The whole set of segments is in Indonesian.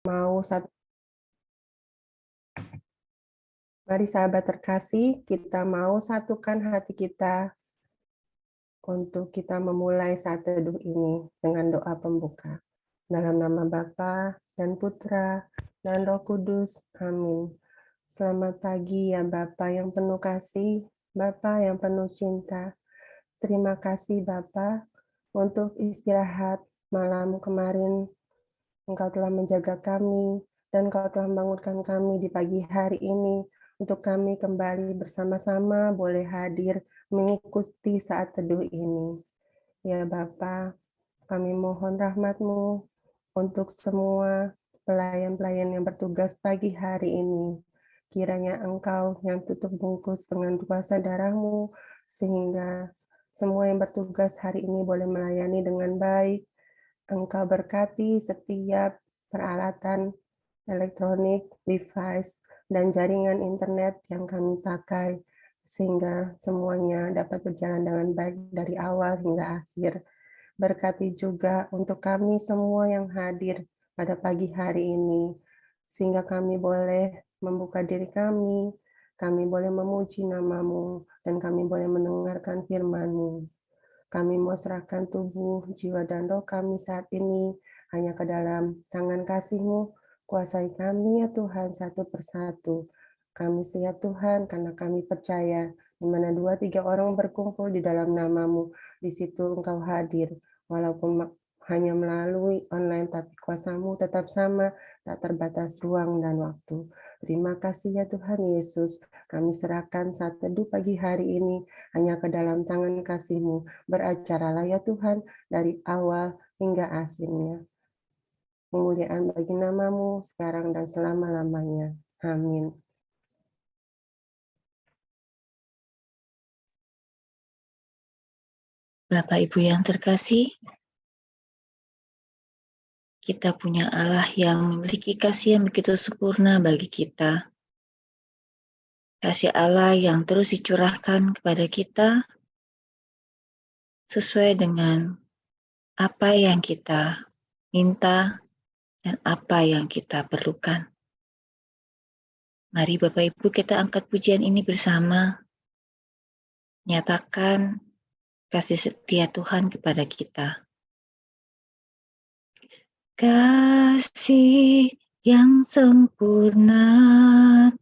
mau satu. Mari sahabat terkasih, kita mau satukan hati kita untuk kita memulai saat teduh ini dengan doa pembuka. Dalam nama Bapa dan Putra dan Roh Kudus. Amin. Selamat pagi ya Bapa yang penuh kasih, Bapa yang penuh cinta. Terima kasih Bapa untuk istirahat malam kemarin. Engkau telah menjaga kami dan Engkau telah membangunkan kami di pagi hari ini untuk kami kembali bersama-sama boleh hadir mengikuti saat teduh ini. Ya Bapa, kami mohon rahmat-Mu untuk semua pelayan-pelayan yang bertugas pagi hari ini. Kiranya Engkau yang tutup bungkus dengan kuasa darah-Mu, sehingga semua yang bertugas hari ini boleh melayani dengan baik. Engkau berkati setiap peralatan elektronik, device, dan jaringan internet yang kami pakai, sehingga semuanya dapat berjalan dengan baik dari awal hingga akhir. Berkati juga untuk kami semua yang hadir pada pagi hari ini, sehingga kami boleh membuka diri kami boleh memuji nama-Mu, dan kami boleh mendengarkan firman-Mu. Kami mau serahkan tubuh, jiwa, dan roh kami saat ini hanya ke dalam tangan kasih-Mu. Kuasai kami ya Tuhan satu persatu. Kami siap Tuhan karena kami percaya di mana 2-3 orang berkumpul di dalam nama-Mu, di situ Engkau hadir. Walaupun hanya melalui online, tapi kuasa-Mu tetap sama, tak terbatas ruang dan waktu. Terima kasih ya Tuhan Yesus. Kami serahkan saat teduh pagi hari ini hanya ke dalam tangan kasih-Mu. Beracaralah ya Tuhan dari awal hingga akhirnya. Kemuliaan bagi nama-Mu sekarang dan selama-lamanya. Amin. Bapak Ibu yang terkasih, kita punya Allah yang memiliki kasih yang begitu sempurna bagi kita. Kasih Allah yang terus dicurahkan kepada kita sesuai dengan apa yang kita minta dan apa yang kita perlukan. Mari Bapak Ibu kita angkat pujian ini bersama, nyatakan kasih setia Tuhan kepada kita. Kasih yang sempurna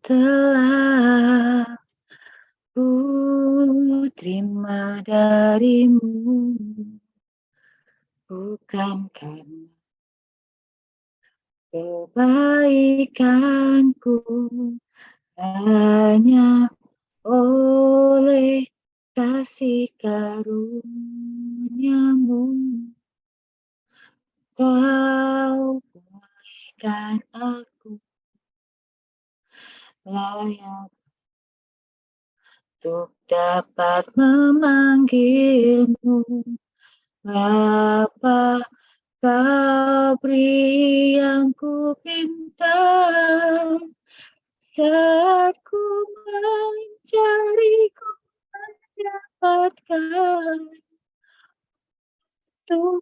telah ku terima darimu, bukan karena kebaikanku, hanya oleh kasih karunia-Mu. Kau bolehkan aku layak untuk dapat memanggil-Mu Bapa. Kau beri yang ku pinta saat ku mencari, ku mendapatkan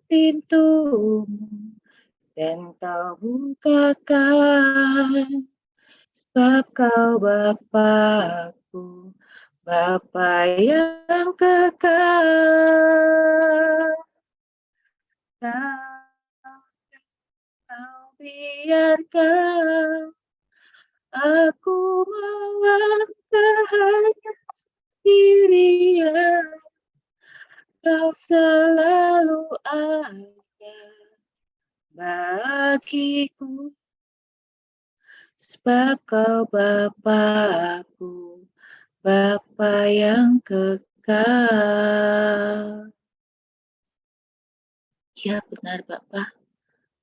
pintu-Mu dan Kau bukakan, sebab Kau Bapa-Ku, Bapa yang kekal. Kau biarkan aku melangkah hanya sendirian. Kau selalu ada bagiku, sebab Kau Bapa-Ku, Bapa yang kekal. Ya benar Bapa,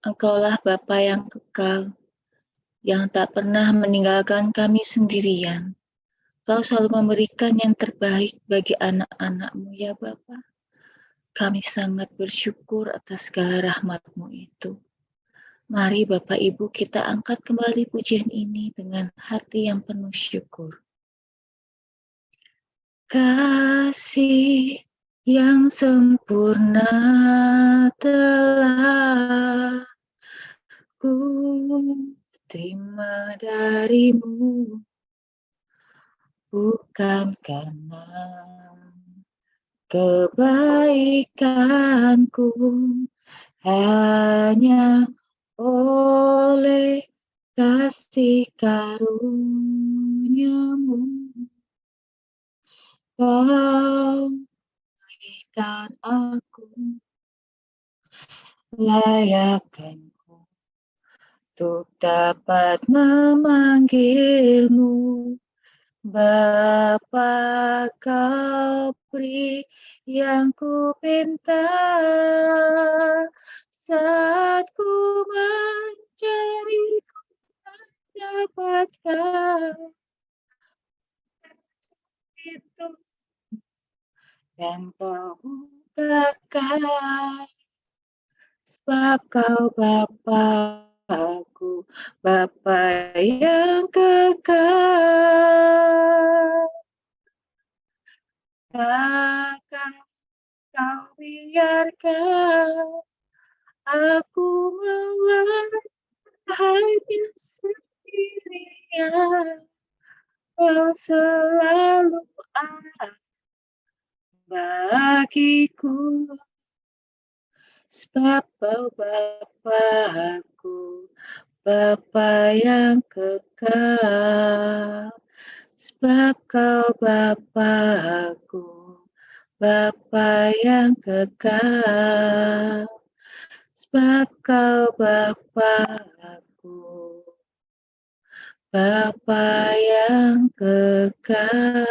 Engkaulah Bapa yang kekal, yang tak pernah meninggalkan kami sendirian. Kau selalu memberikan yang terbaik bagi anak-anak-Mu ya Bapa. Kami sangat bersyukur atas segala rahmat-Mu itu. Mari Bapak Ibu kita angkat kembali pujian ini dengan hati yang penuh syukur. Kasih yang sempurna telah ku terima darimu, bukan karena kebaikanku, hanya oleh kasih karuniamu. Kau berikan aku layakkanku untuk dapat memanggilmu Bapa. Kau beri yang ku pinta saat ku mencari, ku dapatkan itu dan kau bukakan, sebab kau Bapa-Ku, Bapa yang kekal. Takkan kau biarkan aku hanya sendirian. Kau selalu ada bagiku, sebab kau Bapa-Ku, Bapa yang kekal. Sebab kau Bapa-Ku, Bapa yang kekal. Sebab kau Bapa-Ku, Bapa yang kekal.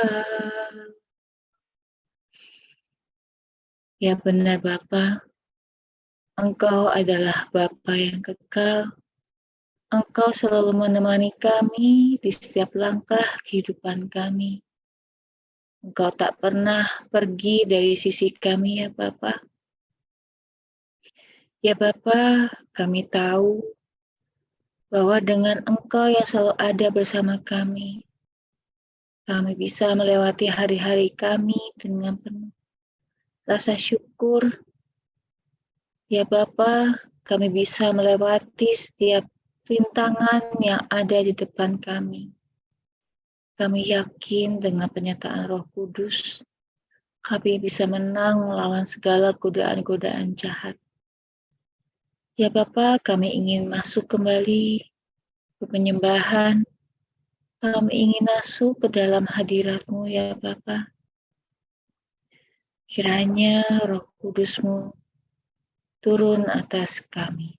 Ya benar Bapa, Engkau adalah Bapa yang kekal. Engkau selalu menemani kami di setiap langkah kehidupan kami. Engkau tak pernah pergi dari sisi kami ya Bapa. Ya Bapa, kami tahu bahwa dengan Engkau yang selalu ada bersama kami bisa melewati hari-hari kami dengan penuh rasa syukur. Ya Bapa, kami bisa melewati setiap rintangan yang ada di depan kami. Kami yakin dengan penyertaan Roh Kudus, kami bisa menang melawan segala godaan-godaan jahat. Ya Bapa, kami ingin masuk kembali ke penyembahan. Kami ingin masuk ke dalam hadirat-Mu ya Bapa. Kiranya Roh Kudus-Mu turun atas kami.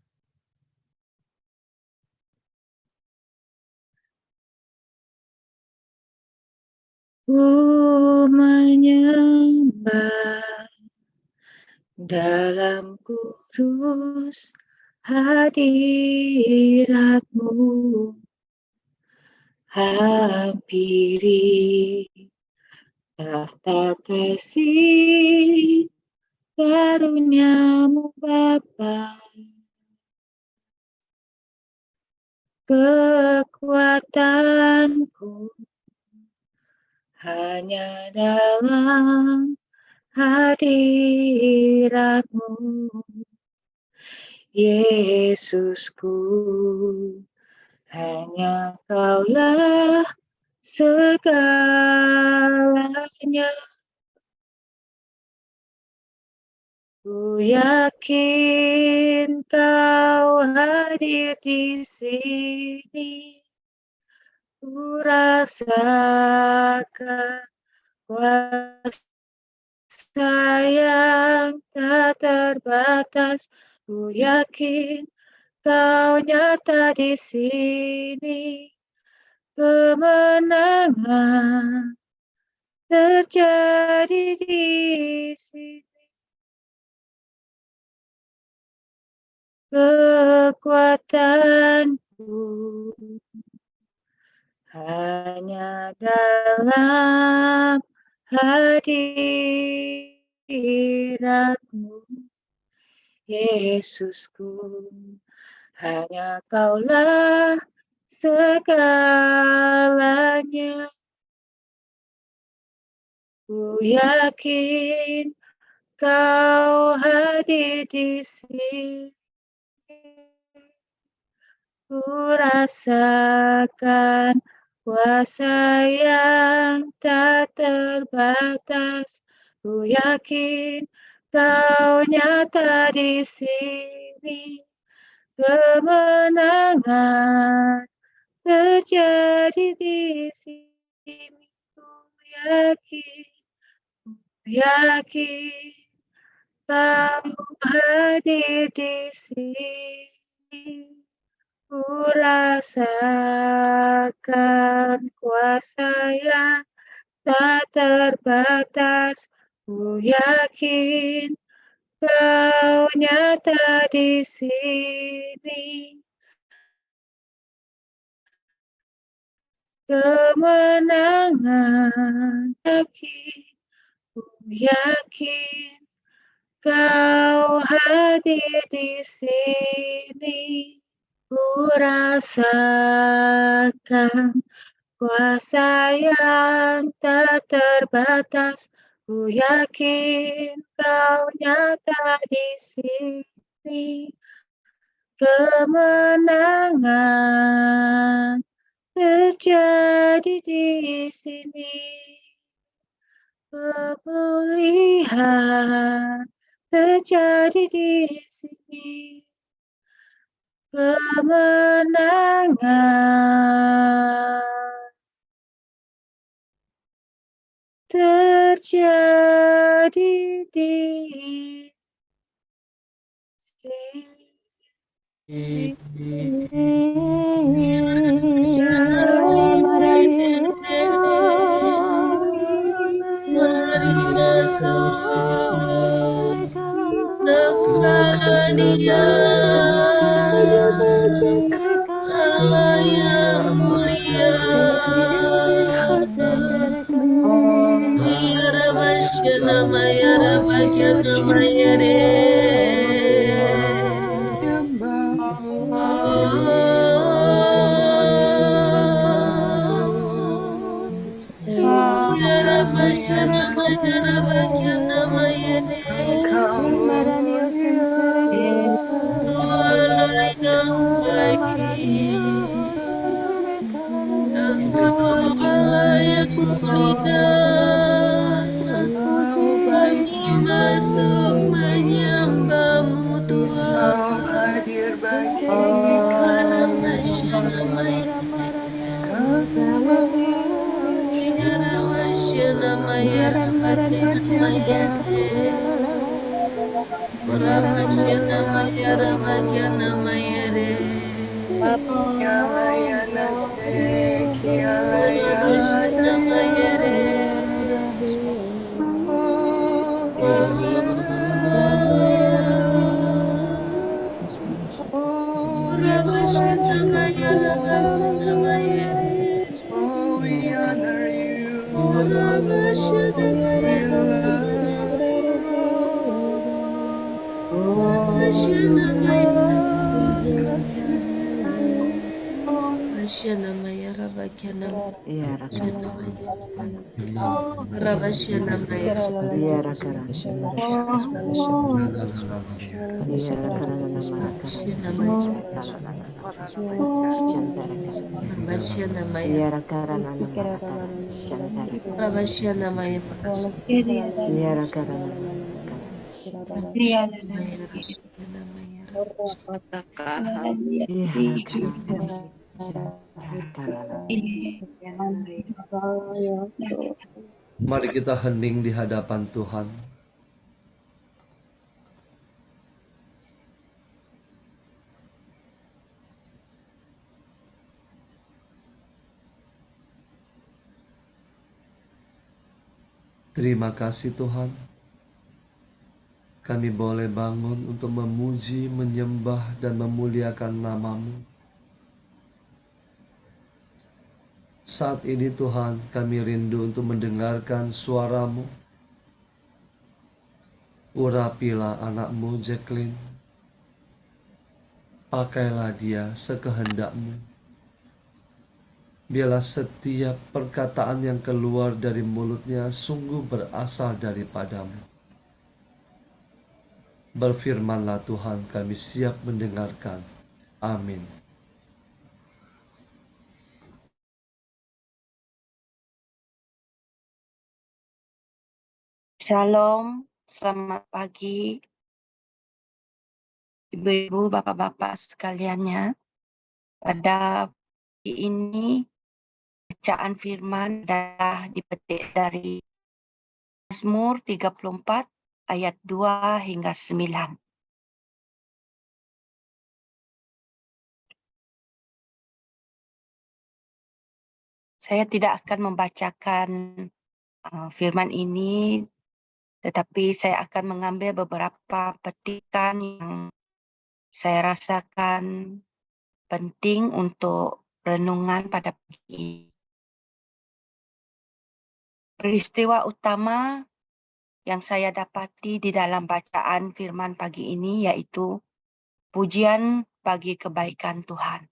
Ku menyembah dalam kudus hadirat-Mu, hampiri tahta kasih karunia-Mu Bapa. Kekuatanku hanya dalam hadirat-Mu, Yesusku, hanya Kaulah segalanya. Ku yakin Kau hadir di sini. Ku rasakan kuasa yang tak terbatas. Ku yakin Kau nyata di sini. Kemenangan terjadi di sini. Kekuatanku hanya dalam hadirat-Mu, Yesusku, hanya Kaulah segalanya. Ku yakin Kau hadir di sini. Ku rasakan kuasa yang tak terbatas. Ku yakin Kau nyata di sini. Kemenangan terjadi di sini. Ku yakin, yakin Kau hadir di sini. Ku rasakan kuasa yang tak terbatas. Ku yakin Kau nyata di sini. Kemenangan yakin Kau hadir di sini. Ku rasakan kuasa yang tak terbatas. Ku yakin Kau nyata di sini. Kemenangan terjadi di sini. Pemulihan terjadi di sini. Kemenangan terjadi di sini. Mari kita hening di hadapan Tuhan. Terima kasih Tuhan, kami boleh bangun untuk memuji, menyembah, dan memuliakan nama-Mu. Saat ini Tuhan, kami rindu untuk mendengarkan suara-Mu. Urapilah anak-Mu Jacqueline, pakailah dia sekehendak-Mu. Biarlah setiap perkataan yang keluar dari mulutnya sungguh berasal daripada-Mu. Berfirmanlah Tuhan, kami siap mendengarkan. Amin. Shalom, selamat pagi Ibu-ibu, Bapak-bapak sekaliannya. Pada pagi ini bacaan firman adalah dipetik dari Mazmur 34 ayat 2 hingga 9. Saya tidak akan membacakan firman ini, tetapi saya akan mengambil beberapa petikan yang saya rasakan penting untuk renungan pada pagi ini. Peristiwa utama yang saya dapati di dalam bacaan firman pagi ini yaitu pujian bagi kebaikan Tuhan.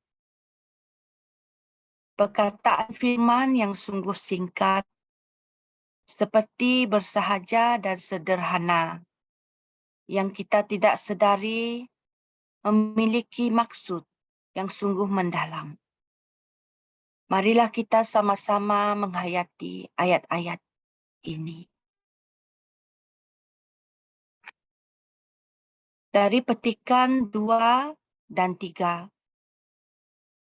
Perkataan firman yang sungguh singkat, seperti bersahaja dan sederhana, yang kita tidak sedari memiliki maksud yang sungguh mendalam. Marilah kita sama-sama menghayati ayat-ayat ini. Dari petikan 2 dan 3,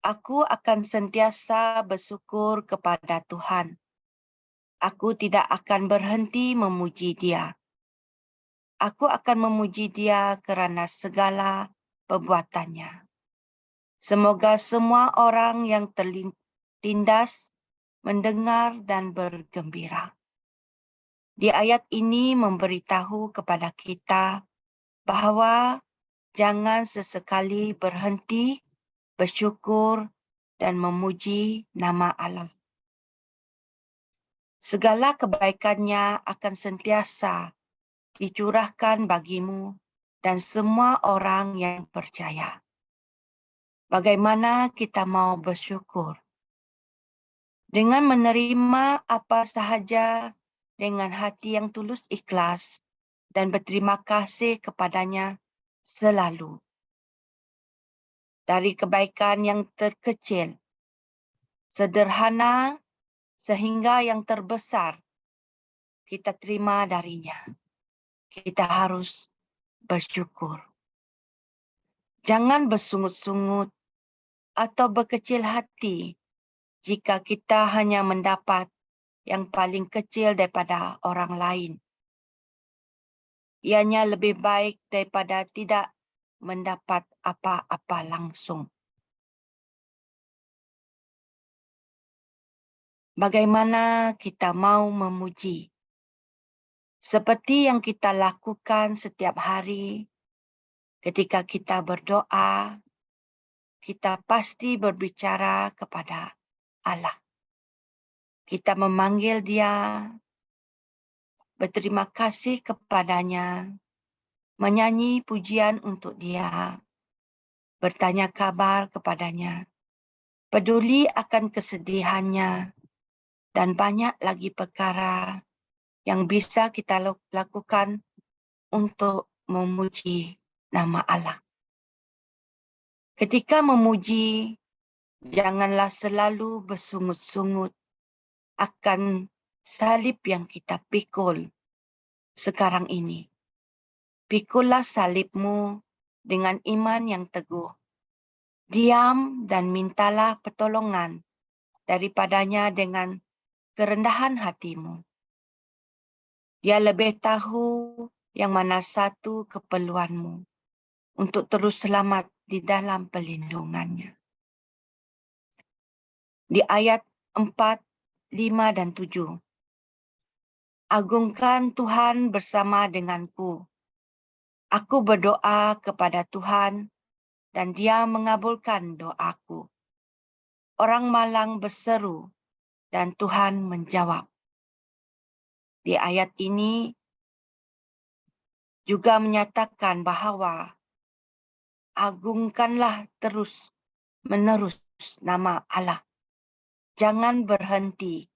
aku akan sentiasa bersyukur kepada Tuhan. Aku tidak akan berhenti memuji Dia. Aku akan memuji Dia kerana segala perbuatannya. Semoga semua orang yang tertindas mendengar dan bergembira. Di ayat ini memberitahu kepada kita bahawa jangan sesekali berhenti bersyukur dan memuji nama Allah. Segala kebaikannya akan sentiasa dicurahkan bagimu dan semua orang yang percaya. Bagaimana kita mau bersyukur? Dengan menerima apa sahaja dengan hati yang tulus ikhlas dan berterima kasih kepadanya selalu. Dari kebaikan yang terkecil, sederhana, sehingga yang terbesar, kita terima darinya. Kita harus bersyukur. Jangan bersungut-sungut atau berkecil hati jika kita hanya mendapat yang paling kecil daripada orang lain. Ianya lebih baik daripada tidak mendapat apa-apa langsung. Bagaimana kita mau memuji? Seperti yang kita lakukan setiap hari, ketika kita berdoa, kita pasti berbicara kepada Allah. Kita memanggil Dia, berterima kasih kepadanya, menyanyi pujian untuk Dia, bertanya kabar kepadanya, peduli akan kesedihannya, dan banyak lagi perkara yang bisa kita lakukan untuk memuji nama Allah. Ketika memuji, janganlah selalu bersungut-sungut akan salib yang kita pikul sekarang ini. Pikullah salibmu dengan iman yang teguh. Diam dan mintalah pertolongan daripadanya dengan kerendahan hatimu. Dia lebih tahu yang mana satu keperluanmu untuk terus selamat di dalam perlindungannya. Di ayat 4, 5 dan 7. Agungkan Tuhan bersama denganku. Aku berdoa kepada Tuhan dan Dia mengabulkan doaku. Orang malang berseru dan Tuhan menjawab. Di ayat ini juga menyatakan bahawa agungkanlah terus menerus nama Allah. Jangan berhenti.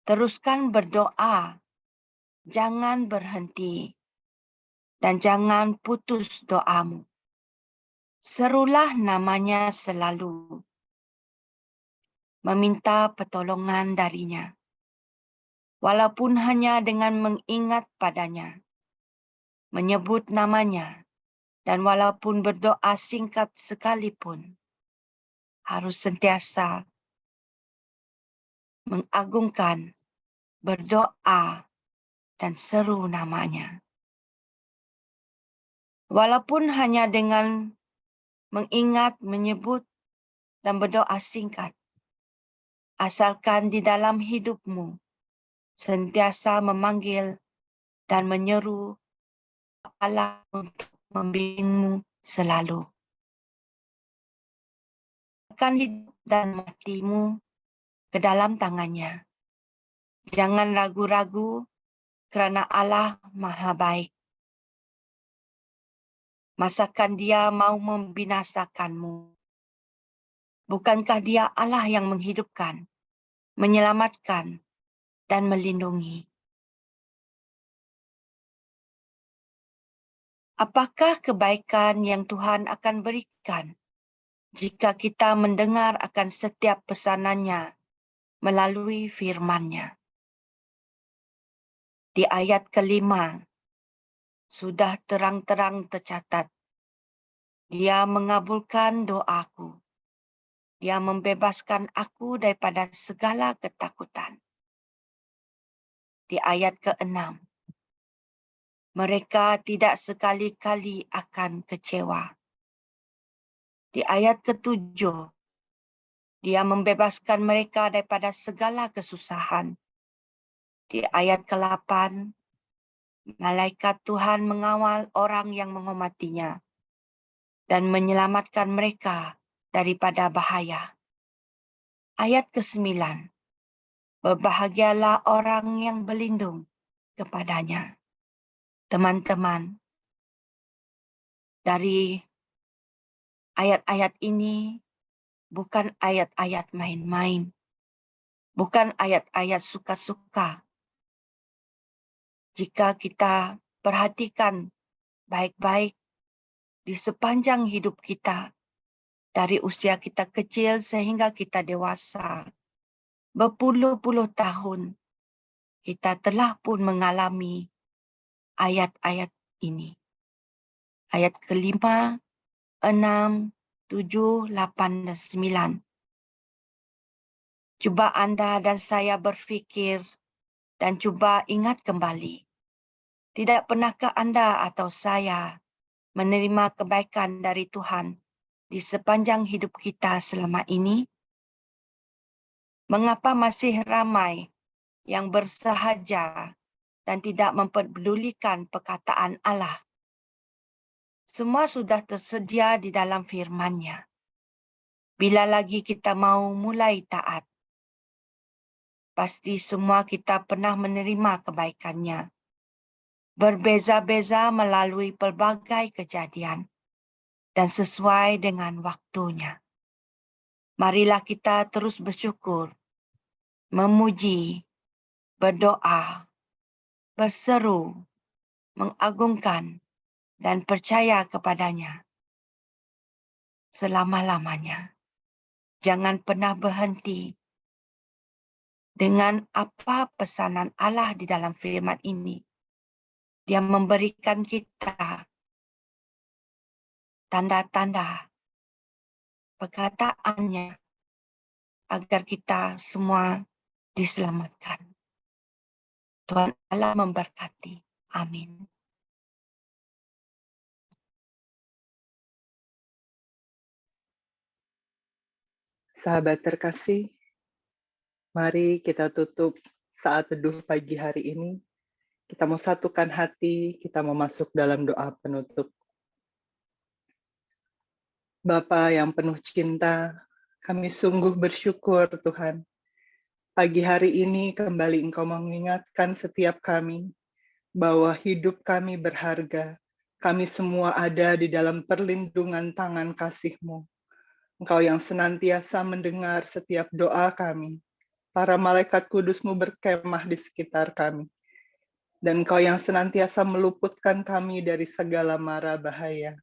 Teruskan berdoa. Jangan berhenti. Dan jangan putus doamu. Serulah namanya selalu. Meminta pertolongan darinya. walaupun hanya dengan mengingat padanya, menyebut namanya, dan walaupun berdoa singkat sekalipun, harus sentiasa mengagungkan, berdoa, dan seru namanya. Walaupun hanya dengan mengingat, menyebut, dan berdoa singkat, asalkan di dalam hidupmu sentiasa memanggil dan menyeru Allah untuk membimbingmu selalu. Akan hidup dan matimu ke dalam tangannya. Jangan ragu-ragu kerana Allah Maha Baik. Masakan Dia mau membinasakanmu? Bukankah Dia Allah yang menghidupkan, menyelamatkan, dan melindungi? Apakah kebaikan yang Tuhan akan berikan jika kita mendengar akan setiap pesanannya melalui firman-Nya? Di ayat ke-5 sudah terang-terang tercatat, Dia mengabulkan doaku. Dia membebaskan aku daripada segala ketakutan. Di ayat ke-6, mereka tidak sekali-kali akan kecewa. Di ayat ke-7, Dia membebaskan mereka daripada segala kesusahan. Di ayat ke-8, malaikat Tuhan mengawal orang yang menghormatinya dan menyelamatkan mereka daripada bahaya. Ayat ke-9, berbahagialah orang yang berlindung kepadanya. Teman-teman, dari ayat-ayat ini bukan ayat-ayat main-main, bukan ayat-ayat suka-suka. Jika kita perhatikan baik-baik di sepanjang hidup kita, dari usia kita kecil sehingga kita dewasa, berpuluh-puluh tahun, kita telah pun mengalami ayat-ayat ini. Ayat ke-5, 6, 7, 8, dan 9. Cuba Anda dan saya berfikir dan cuba ingat kembali. Tidak pernahkah Anda atau saya menerima kebaikan dari Tuhan di sepanjang hidup kita selama ini? Mengapa masih ramai yang bersahaja dan tidak memperdulikan perkataan Allah? Semua sudah tersedia di dalam firman-Nya. Bila lagi kita mau mulai taat, pasti semua kita pernah menerima kebaikan-Nya. Berbeza-beza melalui pelbagai kejadian dan sesuai dengan waktunya. Marilah kita terus bersyukur, memuji, berdoa, berseru, mengagungkan, dan percaya kepadanya selama-lamanya. Jangan pernah berhenti dengan apa pesanan Allah di dalam firman ini. Dia memberikan kita tanda-tanda perkataannya agar kita semua diselamatkan. Tuhan Allah memberkati. Amin. Sahabat terkasih, mari kita tutup saat teduh pagi hari ini. Kita mau satukan hati, kita mau masuk dalam doa penutup. Bapa yang penuh cinta, kami sungguh bersyukur Tuhan. Pagi hari ini kembali Engkau mengingatkan setiap kami bahwa hidup kami berharga. Kami semua ada di dalam perlindungan tangan kasih-Mu. Engkau yang senantiasa mendengar setiap doa kami. Para malaikat kudus-Mu berkemah di sekitar kami. Dan Engkau yang senantiasa meluputkan kami dari segala mara bahaya.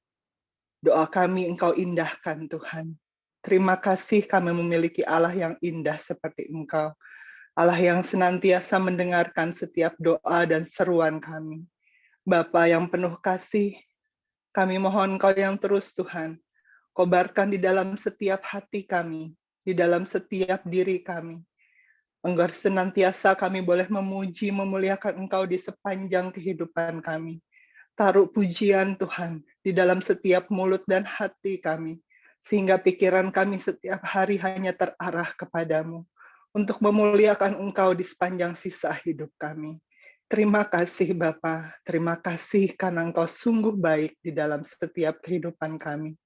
Doa kami Engkau indahkan Tuhan. Terima kasih kami memiliki Allah yang indah seperti Engkau. Allah yang senantiasa mendengarkan setiap doa dan seruan kami. Bapa yang penuh kasih, kami mohon Kau yang terus Tuhan, kobarkan di dalam setiap hati kami, di dalam setiap diri kami, agar senantiasa kami boleh memuji, memuliakan Engkau di sepanjang kehidupan kami. Taruh pujian Tuhan di dalam setiap mulut dan hati kami, sehingga pikiran kami setiap hari hanya terarah kepadamu, untuk memuliakan Engkau di sepanjang sisa hidup kami. Terima kasih Bapa, terima kasih karena Engkau sungguh baik di dalam setiap kehidupan kami.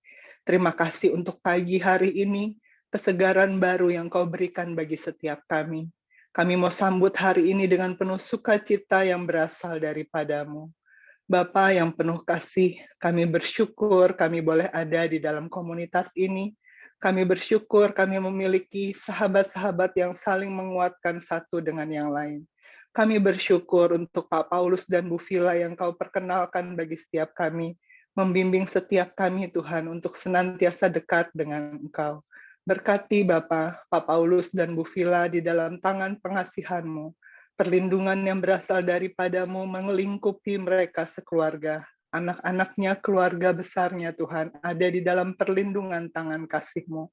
Terima kasih untuk pagi hari ini, kesegaran baru yang Kau berikan bagi setiap kami. Kami mau sambut hari ini dengan penuh sukacita yang berasal daripadamu. Bapa yang penuh kasih, kami bersyukur kami boleh ada di dalam komunitas ini. Kami bersyukur kami memiliki sahabat-sahabat yang saling menguatkan satu dengan yang lain. Kami bersyukur untuk Pak Paulus dan Bu Vila yang Kau perkenalkan bagi setiap kami, membimbing setiap kami Tuhan untuk senantiasa dekat dengan Engkau. Berkati Bapa, Pak Paulus dan Bu Vila di dalam tangan pengasihan-Mu. Perlindungan yang berasal daripadamu melingkupi mereka sekeluarga. Anak-anaknya, keluarga besarnya Tuhan, ada di dalam perlindungan tangan kasih-Mu.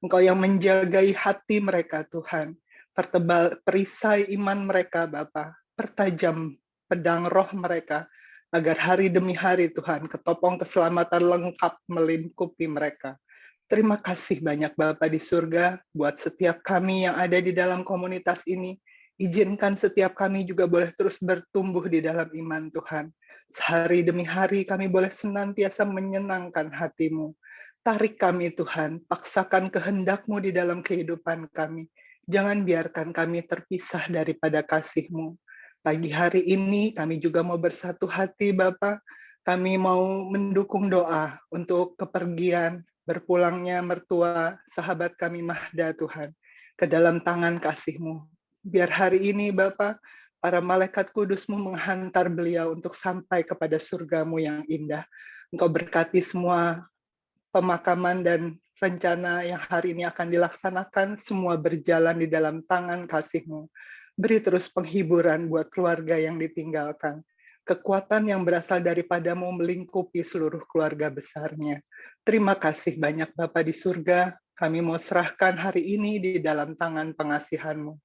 Engkau yang menjagai hati mereka Tuhan. Pertebal perisai iman mereka Bapa, pertajam pedang roh mereka, agar hari demi hari Tuhan, ketopong keselamatan lengkap melingkupi mereka. Terima kasih banyak Bapa di surga, buat setiap kami yang ada di dalam komunitas ini. Izinkan setiap kami juga boleh terus bertumbuh di dalam iman Tuhan. Sehari demi hari kami boleh senantiasa menyenangkan hati-Mu. Tarik kami Tuhan, paksakan kehendak-Mu di dalam kehidupan kami. Jangan biarkan kami terpisah daripada kasih-Mu. Pagi hari ini kami juga mau bersatu hati Bapa. Kami mau mendukung doa untuk kepergian, berpulangnya mertua, sahabat kami Mahda Tuhan, ke dalam tangan kasih-Mu. Biar hari ini Bapa, para malaikat kudus-Mu menghantar beliau untuk sampai kepada surga-Mu yang indah. Engkau berkati semua pemakaman dan rencana yang hari ini akan dilaksanakan, semua berjalan di dalam tangan kasih-Mu. Beri terus penghiburan buat keluarga yang ditinggalkan. Kekuatan yang berasal daripadamu melingkupi seluruh keluarga besarnya. Terima kasih banyak Bapa di surga. Kami mau serahkan hari ini di dalam tangan pengasihan-Mu.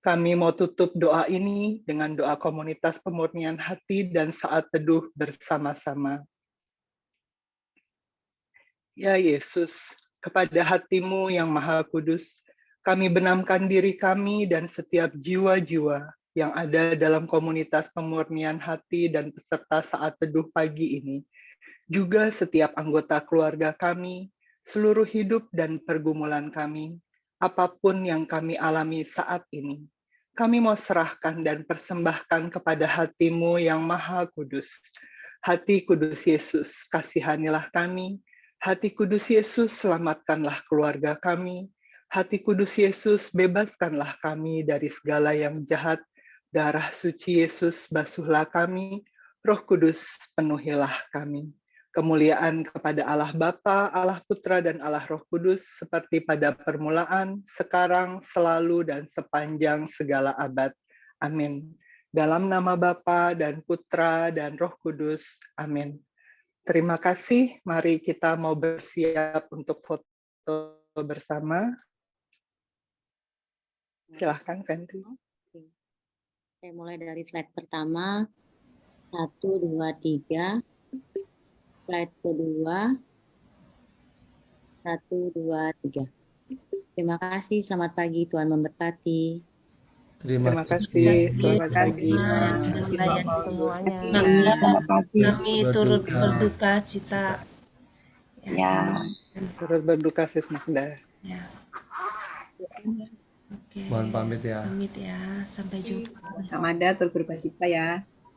Kami mau tutup doa ini dengan doa komunitas pemurnian hati dan saat teduh bersama-sama. Ya Yesus, kepada hati-Mu yang maha kudus, kami benamkan diri kami dan setiap jiwa-jiwa yang ada dalam komunitas pemurnian hati dan peserta saat teduh pagi ini. Juga setiap anggota keluarga kami, seluruh hidup dan pergumulan kami, apapun yang kami alami saat ini. Kami mau serahkan dan persembahkan kepada hati-Mu yang maha kudus. Hati kudus Yesus, kasihanilah kami. Hati kudus Yesus, selamatkanlah keluarga kami. Hati kudus Yesus, bebaskanlah kami dari segala yang jahat. Darah suci Yesus, basuhlah kami. Roh Kudus, penuhilah kami. Kemuliaan kepada Allah Bapa, Allah Putra, dan Allah Roh Kudus, seperti pada permulaan, sekarang, selalu, dan sepanjang segala abad. Amin. Dalam nama Bapa dan Putra dan Roh Kudus. Amin. Terima kasih. Mari kita mau bersiap untuk foto bersama. Silahkan, Fendri. Saya mulai dari slide pertama. 1, 2, 3. Slide kedua. 1, 2, 3. Terima kasih. Selamat pagi. Tuhan memberkati. Terima kasih. Selamat pagi. Semuanya. Selamat pagi. Kami turut berduka cita. Ya. Turut berduka Sis Magda. Ya. Oke. Mohon pamit ya. Pamit ya. Sampai jumpa. Sama ada turut berduka cita ya.